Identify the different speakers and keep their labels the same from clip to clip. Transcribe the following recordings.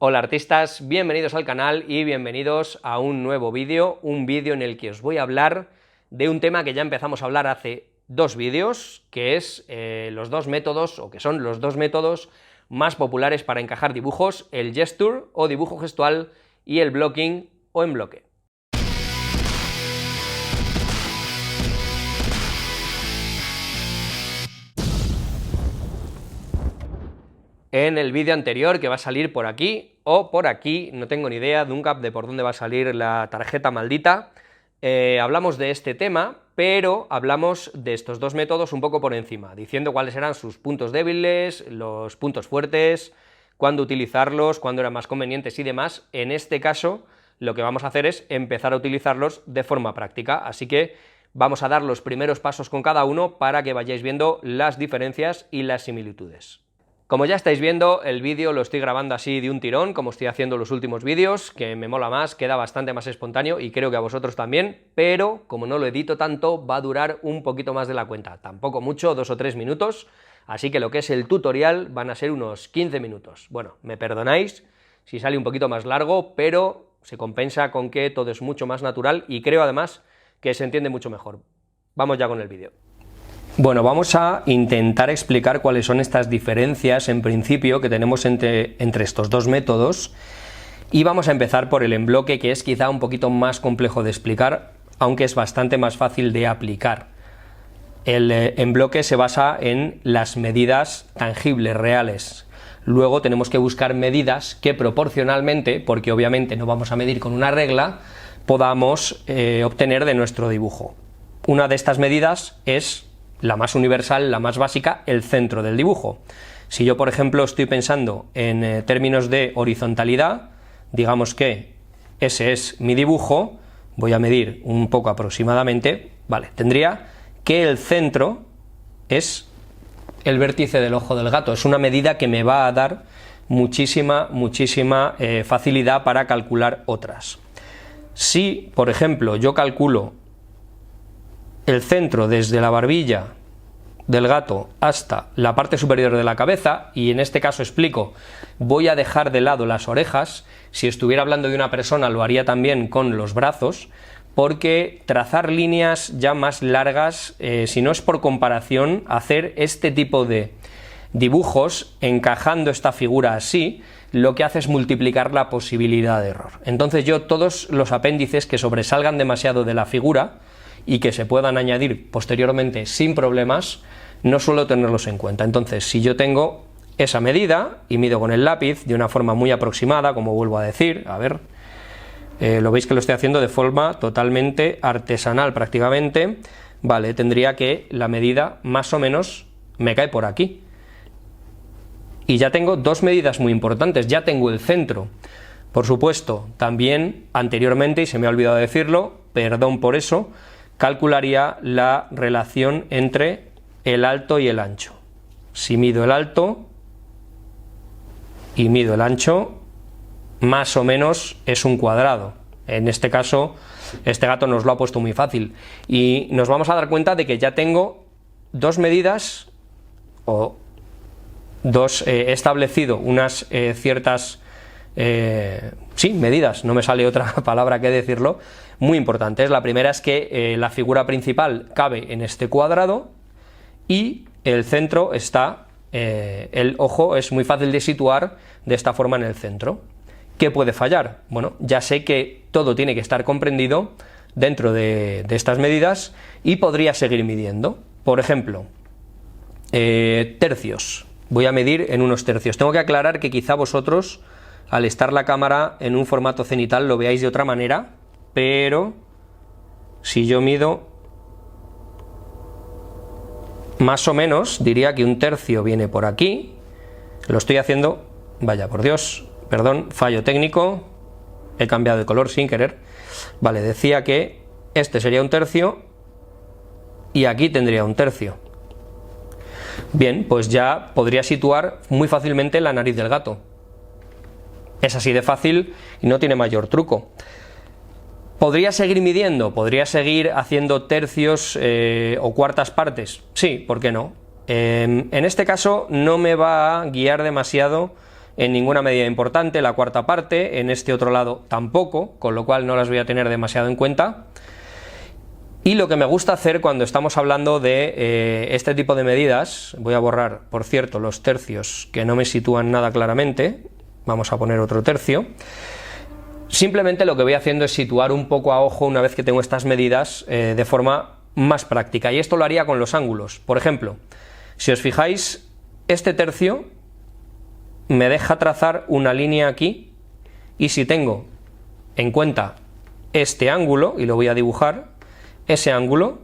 Speaker 1: Hola artistas, bienvenidos al canal y bienvenidos a un nuevo vídeo, un vídeo en el que os voy a hablar de un tema que ya empezamos a hablar hace dos vídeos, que es los dos métodos, o que son los dos métodos más populares para encajar dibujos, el gesture o dibujo gestual y el blocking o en bloque. En el vídeo anterior, que va a salir por aquí o por aquí, no tengo ni idea nunca de por dónde va a salir la tarjeta maldita, hablamos de este tema, pero hablamos de estos dos métodos un poco por encima, diciendo cuáles eran sus puntos débiles, los puntos fuertes, cuándo utilizarlos, cuándo eran más convenientes y demás. En este caso, lo que vamos a hacer es empezar a utilizarlos de forma práctica, así que vamos a dar los primeros pasos con cada uno para que vayáis viendo las diferencias y las similitudes. Como ya estáis viendo, el vídeo lo estoy grabando así de un tirón, como estoy haciendo los últimos vídeos, que me mola más, queda bastante más espontáneo y creo que a vosotros también, pero como no lo edito tanto, va a durar un poquito más de la cuenta, tampoco mucho, 2 o 3 minutos, así que lo que es el tutorial van a ser unos 15 minutos. Bueno, me perdonáis si sale un poquito más largo, pero se compensa con que todo es mucho más natural y creo además que se entiende mucho mejor. Vamos ya con el vídeo. Bueno, vamos a intentar explicar cuáles son estas diferencias en principio que tenemos entre estos dos métodos y vamos a empezar por el en bloque, que es quizá un poquito más complejo de explicar, aunque es bastante más fácil de aplicar. El en bloque se basa en las medidas tangibles, reales. Luego tenemos que buscar medidas que proporcionalmente, porque obviamente no vamos a medir con una regla, podamos obtener de nuestro dibujo. Una de estas medidas es la más universal, la más básica, el centro del dibujo. Si yo, por ejemplo, estoy pensando en términos de horizontalidad, digamos que ese es mi dibujo, voy a medir un poco aproximadamente, vale, tendría que el centro es el vértice del ojo del gato, es una medida que me va a dar muchísima facilidad para calcular otras. Si, por ejemplo, yo calculo el centro desde la barbilla del gato hasta la parte superior de la cabeza, y en este caso explico, voy a dejar de lado las orejas, si estuviera hablando de una persona lo haría también con los brazos, porque trazar líneas ya más largas, si no es por comparación, hacer este tipo de dibujos encajando esta figura así, lo que hace es multiplicar la posibilidad de error. Entonces yo todos los apéndices que sobresalgan demasiado de la figura y que se puedan añadir posteriormente sin problemas, no suelo tenerlos en cuenta. Entonces, si yo tengo esa medida y mido con el lápiz de una forma muy aproximada, como vuelvo a decir, a ver, lo veis que lo estoy haciendo de forma totalmente artesanal prácticamente, vale, tendría que la medida más o menos me cae por aquí. Y ya tengo dos medidas muy importantes, ya tengo el centro. Por supuesto, también anteriormente, y se me ha olvidado decirlo, perdón por eso, calcularía la relación entre el alto y el ancho. Si mido el alto y mido el ancho, más o menos es un cuadrado. En este caso, este gato nos lo ha puesto muy fácil. Y nos vamos a dar cuenta de que ya tengo dos medidas, o dos, he establecido unas ciertas medidas, no me sale otra palabra que decirlo, muy importantes. La primera es que la figura principal cabe en este cuadrado y el centro está, el ojo es muy fácil de situar de esta forma en el centro. ¿Qué puede fallar? Bueno, ya sé que todo tiene que estar comprendido dentro de estas medidas y podría seguir midiendo. Por ejemplo, tercios. Voy a medir en unos tercios. Tengo que aclarar que quizá vosotros, al estar la cámara en un formato cenital, lo veáis de otra manera, pero si yo mido más o menos, diría que un tercio viene por aquí. Lo estoy haciendo, vaya por Dios, perdón, fallo técnico, he cambiado de color sin querer. Vale, decía que este sería un tercio y aquí tendría un tercio. Bien, pues ya podría situar muy fácilmente la nariz del gato. Es así de fácil y no tiene mayor truco. ¿Podría seguir midiendo? ¿Podría seguir haciendo tercios o cuartas partes? Sí, ¿por qué no? En este caso no me va a guiar demasiado en ninguna medida importante, la cuarta parte, en este otro lado tampoco, con lo cual no las voy a tener demasiado en cuenta. Y lo que me gusta hacer cuando estamos hablando de este tipo de medidas, voy a borrar, por cierto, los tercios que no me sitúan nada claramente, vamos a poner otro tercio. Simplemente lo que voy haciendo es situar un poco a ojo una vez que tengo estas medidas de forma más práctica, y esto lo haría con los ángulos. Por ejemplo, si os fijáis, este tercio me deja trazar una línea aquí, y si tengo en cuenta este ángulo, y lo voy a dibujar, ese ángulo,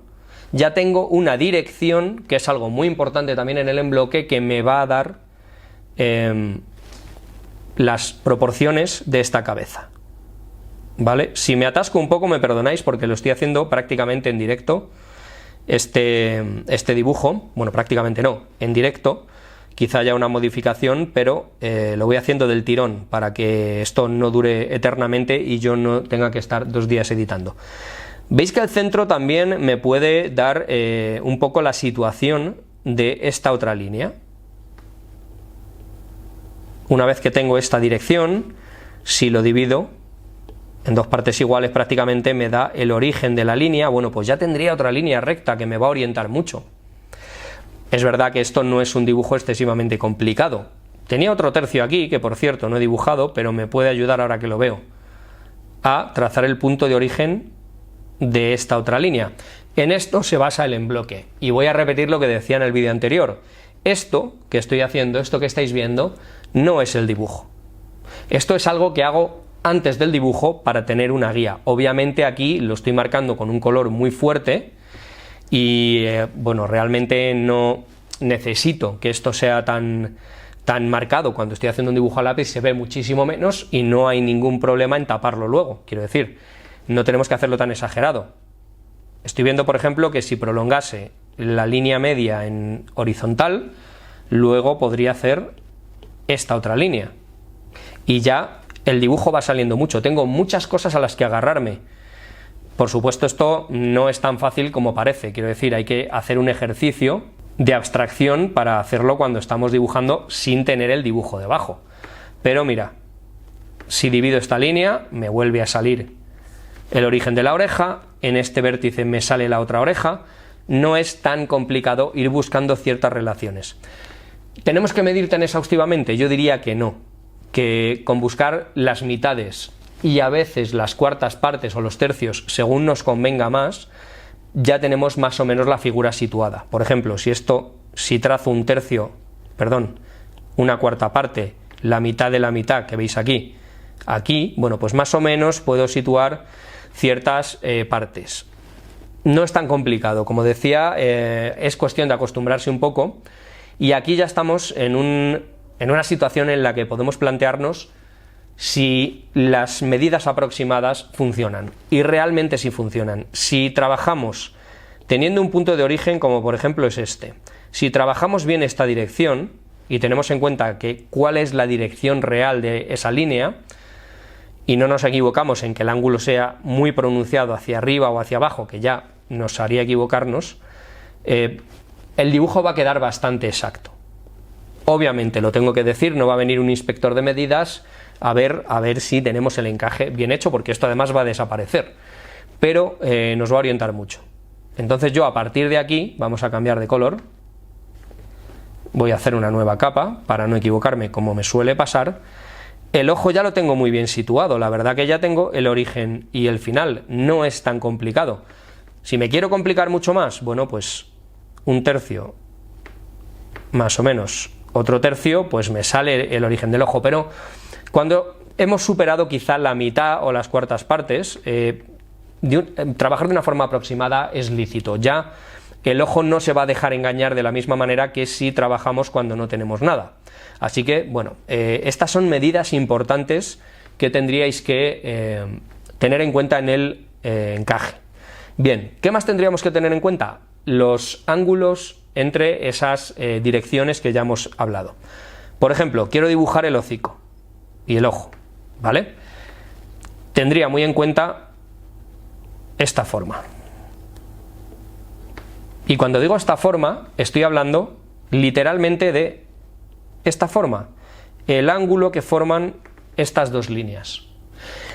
Speaker 1: ya tengo una dirección, que es algo muy importante también en el embloque, que me va a dar las proporciones de esta cabeza, ¿vale? Si me atasco un poco me perdonáis porque lo estoy haciendo prácticamente en directo, este dibujo, bueno, prácticamente no, en directo, quizá haya una modificación, pero lo voy haciendo del tirón para que esto no dure eternamente y yo no tenga que estar 2 días editando. Veis que el centro también me puede dar un poco la situación de esta otra línea. Una vez que tengo esta dirección, si lo divido en 2 partes iguales prácticamente me da el origen de la línea. Bueno, pues ya tendría otra línea recta que me va a orientar mucho. Es verdad que esto no es un dibujo excesivamente complicado. Tenía otro tercio aquí, que por cierto no he dibujado, pero me puede ayudar ahora que lo veo, a trazar el punto de origen de esta otra línea. En esto se basa el embloque, y voy a repetir lo que decía en el vídeo anterior. Esto que estoy haciendo, esto que estáis viendo, no es el dibujo. Esto es algo que hago antes del dibujo para tener una guía. Obviamente aquí lo estoy marcando con un color muy fuerte y bueno, realmente no necesito que esto sea tan marcado. Cuando estoy haciendo un dibujo a lápiz se ve muchísimo menos y no hay ningún problema en taparlo luego, quiero decir, no tenemos que hacerlo tan exagerado. Estoy viendo, por ejemplo, que si prolongase la línea media en horizontal, luego podría hacer esta otra línea y ya el dibujo va saliendo mucho. Tengo muchas cosas a las que agarrarme. Por supuesto, esto no es tan fácil como parece, quiero decir, hay que hacer un ejercicio de abstracción para hacerlo cuando estamos dibujando sin tener el dibujo debajo. Pero mira, si divido esta línea, me vuelve a salir el origen de la oreja, en este vértice me sale la otra oreja. No es tan complicado ir buscando ciertas relaciones. ¿Tenemos que medir tan exhaustivamente? Yo diría que no, que con buscar las mitades y a veces las cuartas partes o los tercios según nos convenga más, ya tenemos más o menos la figura situada. Por ejemplo, si trazo un tercio, perdón, una cuarta parte, la mitad de la mitad que veis aquí, bueno, pues más o menos puedo situar ciertas partes. No es tan complicado, como decía, es cuestión de acostumbrarse un poco, y aquí ya estamos en una situación en la que podemos plantearnos si las medidas aproximadas funcionan, y realmente si funcionan. Si trabajamos teniendo un punto de origen como por ejemplo es este, si trabajamos bien esta dirección y tenemos en cuenta cuál es la dirección real de esa línea, y no nos equivocamos en que el ángulo sea muy pronunciado hacia arriba o hacia abajo, que ya nos haría equivocarnos, el dibujo va a quedar bastante exacto. Obviamente, lo tengo que decir, no va a venir un inspector de medidas a ver si tenemos el encaje bien hecho, porque esto además va a desaparecer, pero nos va a orientar mucho. Entonces yo a partir de aquí, vamos a cambiar de color, voy a hacer una nueva capa para no equivocarme como me suele pasar. El ojo ya lo tengo muy bien situado, la verdad que ya tengo el origen y el final, no es tan complicado. Si me quiero complicar mucho más, bueno, pues un tercio, más o menos, otro tercio, pues me sale el origen del ojo, pero cuando hemos superado quizá la mitad o las cuartas partes, trabajar de una forma aproximada es lícito. Ya el ojo no se va a dejar engañar de la misma manera que si trabajamos cuando no tenemos nada. Así que, bueno, estas son medidas importantes que tendríais que tener en cuenta en el encaje. Bien, ¿qué más tendríamos que tener en cuenta? Los ángulos entre esas direcciones que ya hemos hablado. Por ejemplo, quiero dibujar el hocico y el ojo, ¿vale? Tendría muy en cuenta esta forma. Y cuando digo esta forma, estoy hablando literalmente de esta forma. el ángulo que forman estas dos líneas.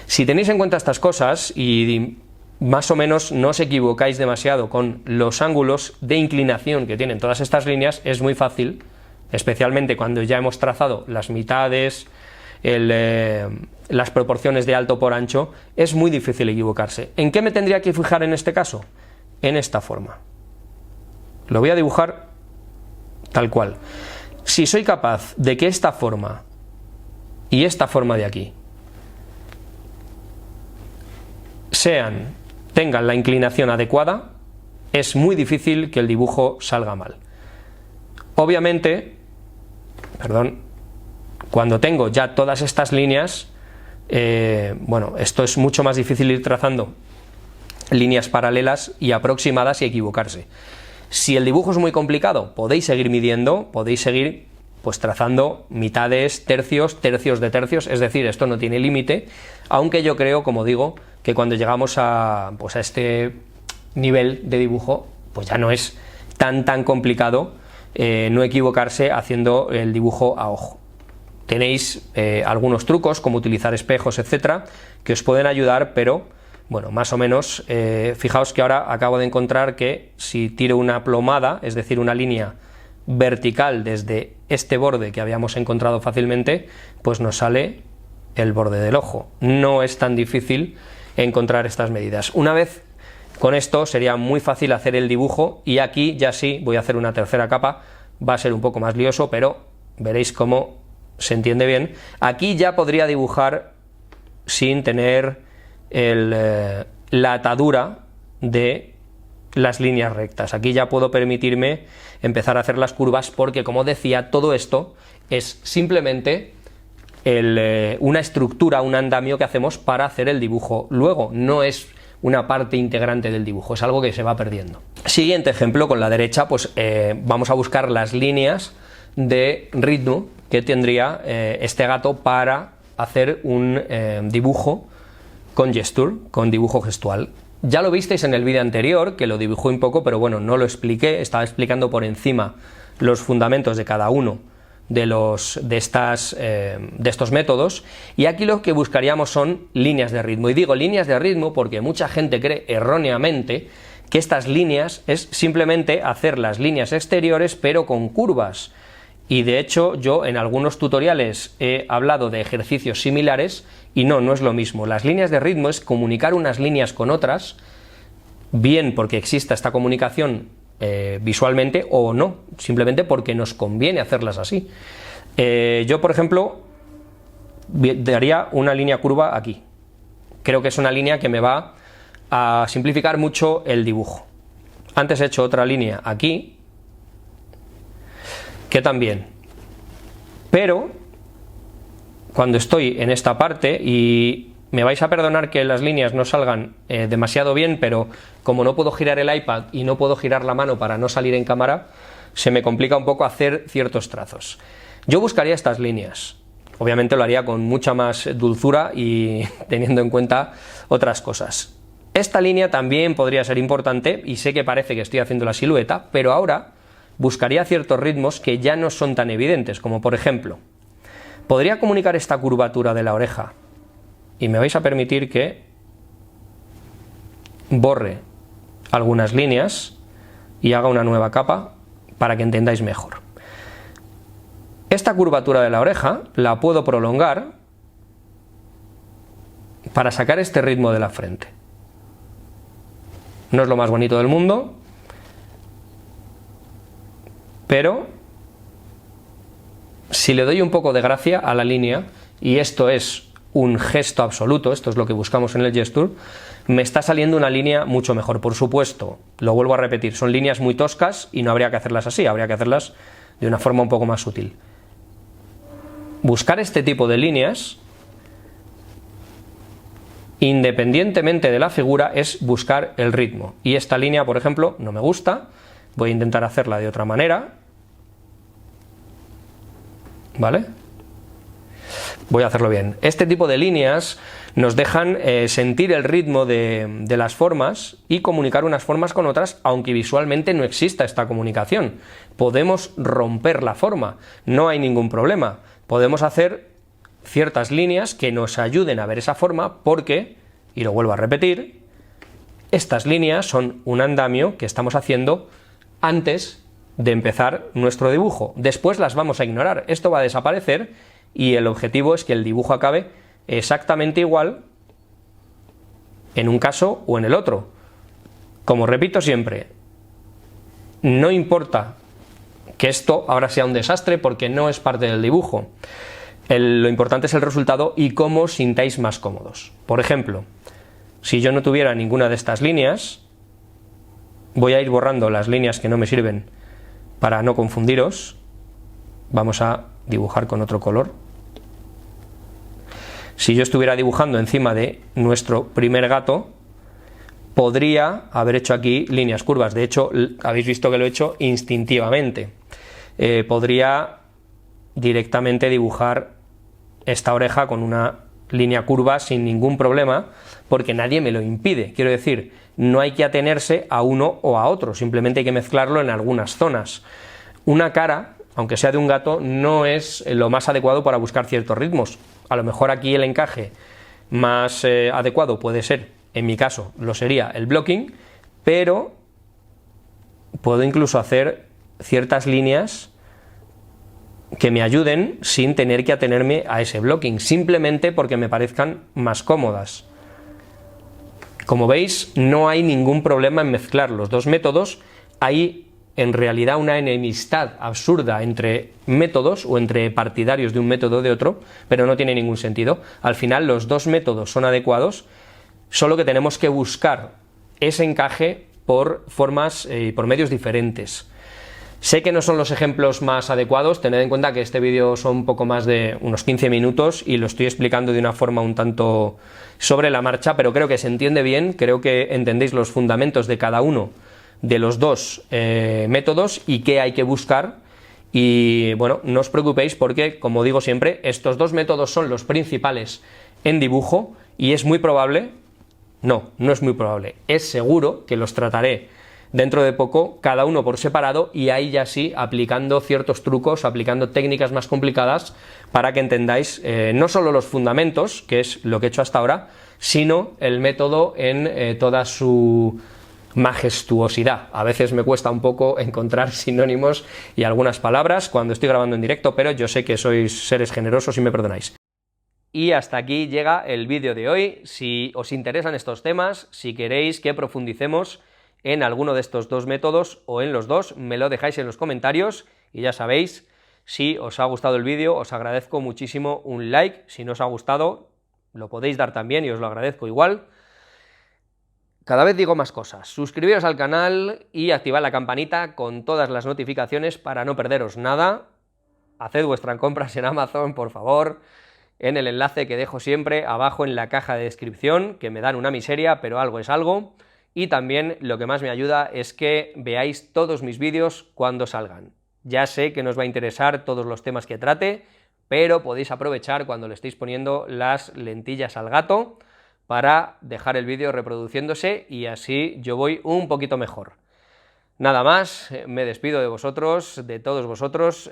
Speaker 1: Si tenéis en cuenta estas cosas y más o menos no os equivocáis demasiado con los ángulos de inclinación que tienen todas estas líneas, es muy fácil, especialmente cuando ya hemos trazado las mitades, las proporciones de alto por ancho, es muy difícil equivocarse. ¿En qué me tendría que fijar en este caso? En esta forma. Lo voy a dibujar tal cual. Si soy capaz de que esta forma y esta forma de aquí tengan la inclinación adecuada, es muy difícil que el dibujo salga mal. Obviamente, cuando tengo ya todas estas líneas, bueno, esto es mucho más difícil ir trazando líneas paralelas y aproximadas y equivocarse. Si el dibujo es muy complicado, podéis seguir midiendo, podéis seguir pues trazando mitades, tercios, tercios de tercios, es decir, esto no tiene límite, aunque yo creo, como digo, que cuando llegamos a este nivel de dibujo, pues ya no es tan complicado no equivocarse haciendo el dibujo a ojo. Tenéis algunos trucos, como utilizar espejos, etcétera, que os pueden ayudar, pero bueno, más o menos, fijaos que ahora acabo de encontrar que si tiro una plomada, es decir, una línea vertical desde este borde que habíamos encontrado fácilmente, pues nos sale el borde del ojo. No es tan difícil encontrar estas medidas. Una vez con esto sería muy fácil hacer el dibujo, y aquí ya sí voy a hacer una tercera capa, va a ser un poco más lioso, pero veréis cómo se entiende bien. Aquí ya podría dibujar sin tener la atadura de las líneas rectas. Aquí ya puedo permitirme empezar a hacer las curvas, porque, como decía, todo esto es simplemente una estructura, un andamio que hacemos para hacer el dibujo luego, no es una parte integrante del dibujo, es algo que se va perdiendo. Siguiente ejemplo, con la derecha, pues vamos a buscar las líneas de ritmo que tendría este gato para hacer un dibujo con gesture, con dibujo gestual. Ya lo visteis en el vídeo anterior, que lo dibujé un poco, pero bueno, no lo expliqué, estaba explicando por encima los fundamentos de cada uno de estos métodos, y aquí lo que buscaríamos son líneas de ritmo. Y digo líneas de ritmo porque mucha gente cree erróneamente que estas líneas es simplemente hacer las líneas exteriores pero con curvas, y de hecho yo en algunos tutoriales he hablado de ejercicios similares y no es lo mismo. Las líneas de ritmo es comunicar unas líneas con otras, bien porque exista esta comunicación visualmente, o no, simplemente porque nos conviene hacerlas así. Yo, por ejemplo, daría una línea curva aquí. Creo que es una línea que me va a simplificar mucho el dibujo. Antes he hecho otra línea aquí, que también, pero cuando estoy en esta parte, y me vais a perdonar que las líneas no salgan demasiado bien, pero como no puedo girar el iPad y no puedo girar la mano para no salir en cámara, se me complica un poco hacer ciertos trazos. Yo buscaría estas líneas, obviamente lo haría con mucha más dulzura y teniendo en cuenta otras cosas. Esta línea también podría ser importante, y sé que parece que estoy haciendo la silueta, pero ahora buscaría ciertos ritmos que ya no son tan evidentes, como por ejemplo, podría comunicar esta curvatura de la oreja, y me vais a permitir que borre algunas líneas y haga una nueva capa para que entendáis mejor. Esta curvatura de la oreja la puedo prolongar para sacar este ritmo de la frente. No es lo más bonito del mundo, pero si le doy un poco de gracia a la línea, y esto es un gesto absoluto, esto es lo que buscamos en el gesture, me está saliendo una línea mucho mejor. Por supuesto, lo vuelvo a repetir, son líneas muy toscas y no habría que hacerlas así, habría que hacerlas de una forma un poco más sutil. Buscar este tipo de líneas, independientemente de la figura, es buscar el ritmo. Y esta línea, por ejemplo, no me gusta, voy a intentar hacerla de otra manera, ¿vale? Voy a hacerlo bien. Este tipo de líneas nos dejan sentir el ritmo de las formas y comunicar unas formas con otras, aunque visualmente no exista esta comunicación. Podemos romper la forma, no hay ningún problema. podemos hacer ciertas líneas que nos ayuden a ver esa forma porque, y lo vuelvo a repetir, estas líneas son un andamio que estamos haciendo antes de empezar nuestro dibujo. Después las vamos a ignorar, esto va a desaparecer y el objetivo es que el dibujo acabe exactamente igual en un caso o en el otro. Como repito siempre, no importa que esto ahora sea un desastre porque no es parte del dibujo. Lo importante es el resultado y cómo os sintáis más cómodos. Por ejemplo, si yo no tuviera ninguna de estas líneas, voy a ir borrando las líneas que no me sirven para no confundiros. Vamos a dibujar con otro color. Si yo estuviera dibujando encima de nuestro primer gato, podría haber hecho aquí líneas curvas. De hecho, habéis visto que lo he hecho instintivamente. Podría directamente dibujar esta oreja con una línea curva sin ningún problema, porque nadie me lo impide. Quiero decir, no hay que atenerse a uno o a otro, simplemente hay que mezclarlo en algunas zonas. Una cara, aunque sea de un gato, no es lo más adecuado para buscar ciertos ritmos. A lo mejor aquí el encaje más adecuado puede ser, en mi caso, lo sería el blocking, pero puedo incluso hacer ciertas líneas que me ayuden sin tener que atenerme a ese blocking, simplemente porque me parezcan más cómodas. Como veis, no hay ningún problema en mezclar los dos métodos. Hay en realidad una enemistad absurda entre métodos o entre partidarios de un método o de otro, pero no tiene ningún sentido. Al final los dos métodos son adecuados, solo que tenemos que buscar ese encaje por formas y por medios diferentes. Sé que no son los ejemplos más adecuados, tened en cuenta que este vídeo son un poco más de unos 15 minutos y lo estoy explicando de una forma un tanto sobre la marcha, pero creo que se entiende bien, creo que entendéis los fundamentos de cada uno de los dos métodos y qué hay que buscar. Y bueno, no os preocupéis porque, como digo siempre, estos dos métodos son los principales en dibujo y es muy probable, no es muy probable, es seguro que los trataré dentro de poco, cada uno por separado, y ahí ya sí, aplicando ciertos trucos, aplicando técnicas más complicadas, para que entendáis no solo los fundamentos, que es lo que he hecho hasta ahora, sino el método en toda su majestuosidad. A veces me cuesta un poco encontrar sinónimos y algunas palabras cuando estoy grabando en directo, pero yo sé que sois seres generosos y me perdonáis. Y hasta aquí llega el vídeo de hoy. Si os interesan estos temas, si queréis que profundicemos en alguno de estos dos métodos o en los dos, me lo dejáis en los comentarios y ya sabéis, si os ha gustado el vídeo os agradezco muchísimo un like, si no os ha gustado lo podéis dar también y os lo agradezco igual. Cada vez digo más cosas, suscribiros al canal y activad la campanita con todas las notificaciones para no perderos nada. Haced vuestras compras en Amazon, por favor, en el enlace que dejo siempre abajo en la caja de descripción, que me dan una miseria, pero algo es algo. Y también lo que más me ayuda es que veáis todos mis vídeos cuando salgan. Ya sé que no os va a interesar todos los temas que trate, pero podéis aprovechar cuando le estéis poniendo las lentillas al gato para dejar el vídeo reproduciéndose y así yo voy un poquito mejor. Nada más, me despido de vosotros, de todos vosotros,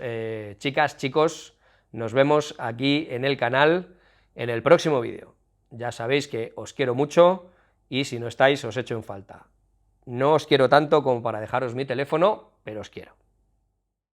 Speaker 1: chicas, chicos, nos vemos aquí en el canal en el próximo vídeo. Ya sabéis que os quiero mucho y si no estáis os echo en falta. No os quiero tanto como para dejaros mi teléfono, pero os quiero.